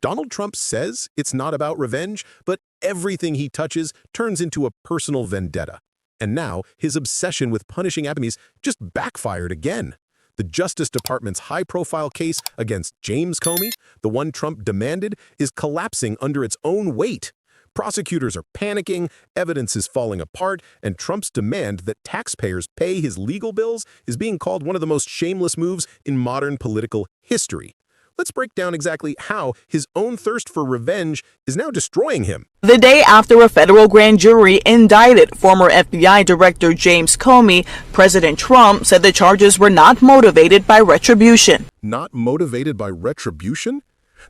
Donald Trump says it's not about revenge, but everything he touches turns into a personal vendetta. And now, his obsession with punishing enemies just backfired again. The Justice Department's high-profile case against James Comey, the one Trump demanded, is collapsing under its own weight. Prosecutors are panicking, evidence is falling apart, and Trump's demand that taxpayers pay his legal bills is being called one of the most shameless moves in modern political history. Let's break down exactly how his own thirst for revenge is now destroying him. The day after a federal grand jury indicted former FBI Director James Comey, President Trump said the charges were not motivated by retribution. Not motivated by retribution?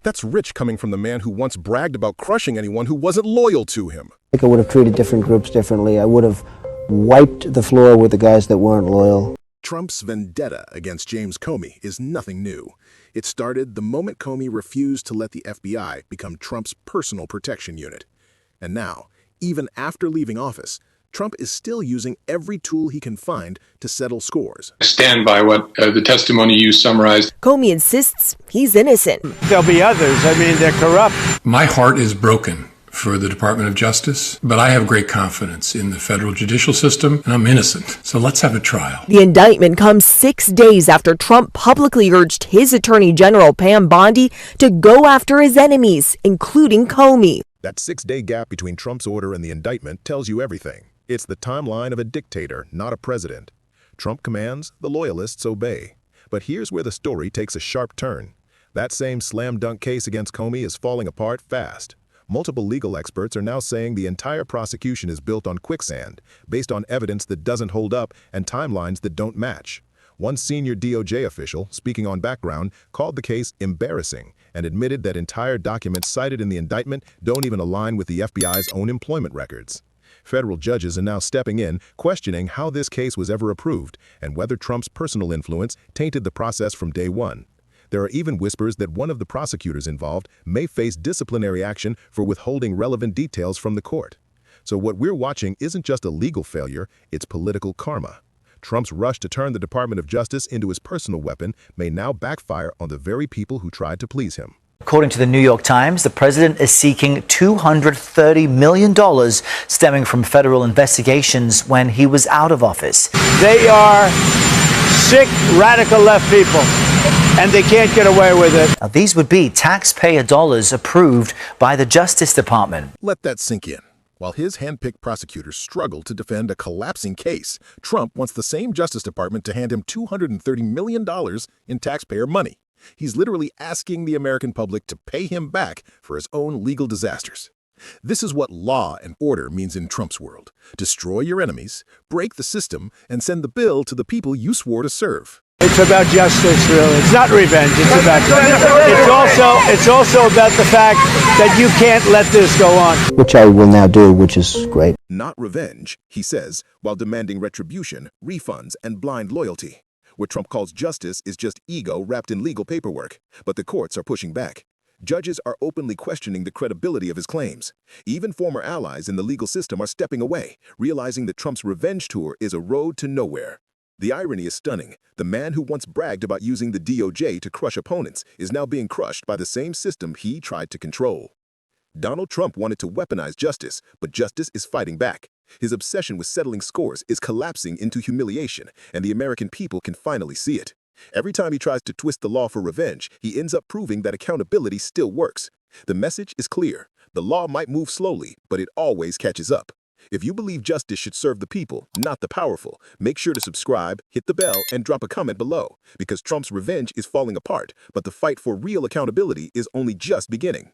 That's rich coming from the man who once bragged about crushing anyone who wasn't loyal to him. I think I would have treated different groups differently. I would have wiped the floor with the guys that weren't loyal. Trump's vendetta against James Comey is nothing new. It started the moment Comey refused to let the FBI become Trump's personal protection unit. And now, even after leaving office, Trump is still using every tool he can find to settle scores. I stand by what the testimony you summarized. Comey insists he's innocent. There'll be others. I mean, they're corrupt. My heart is broken for the Department of Justice, but I have great confidence in the federal judicial system, and I'm innocent. So let's have a trial. The indictment comes 6 days after Trump publicly urged his Attorney General Pam Bondi to go after his enemies, including Comey. That 6-day gap between Trump's order and the indictment tells you everything. It's the timeline of a dictator, not a president. Trump commands, the loyalists obey. But here's where the story takes a sharp turn. That same slam-dunk case against Comey is falling apart fast. Multiple legal experts are now saying the entire prosecution is built on quicksand, based on evidence that doesn't hold up and timelines that don't match. One senior DOJ official, speaking on background, called the case embarrassing and admitted that entire documents cited in the indictment don't even align with the FBI's own employment records. Federal judges are now stepping in, questioning how this case was ever approved and whether Trump's personal influence tainted the process from day one. There are even whispers that one of the prosecutors involved may face disciplinary action for withholding relevant details from the court. So what we're watching isn't just a legal failure, it's political karma. Trump's rush to turn the Department of Justice into his personal weapon may now backfire on the very people who tried to please him. According to the New York Times, the president is seeking $230 million stemming from federal investigations when he was out of office. They are sick, radical left people, and they can't get away with it. Now, these would be taxpayer dollars approved by the Justice Department. Let that sink in. While his hand-picked prosecutors struggle to defend a collapsing case, Trump wants the same Justice Department to hand him $230 million in taxpayer money. He's literally asking the American public to pay him back for his own legal disasters. This is what law and order means in Trump's world. Destroy your enemies, break the system, and send the bill to the people you swore to serve. It's about justice, really. It's not revenge. It's about justice. It's also about the fact that you can't let this go on. Which I will now do, which is great. Not revenge, he says, while demanding retribution, refunds, and blind loyalty. What Trump calls justice is just ego wrapped in legal paperwork, but the courts are pushing back. Judges are openly questioning the credibility of his claims. Even former allies in the legal system are stepping away, realizing that Trump's revenge tour is a road to nowhere. The irony is stunning. The man who once bragged about using the DOJ to crush opponents is now being crushed by the same system he tried to control. Donald Trump wanted to weaponize justice, but justice is fighting back. His obsession with settling scores is collapsing into humiliation, and the American people can finally see it. Every time he tries to twist the law for revenge, he ends up proving that accountability still works. The message is clear. The law might move slowly, but it always catches up. If you believe justice should serve the people, not the powerful, make sure to subscribe, hit the bell, and drop a comment below, because Trump's revenge is falling apart, but the fight for real accountability is only just beginning.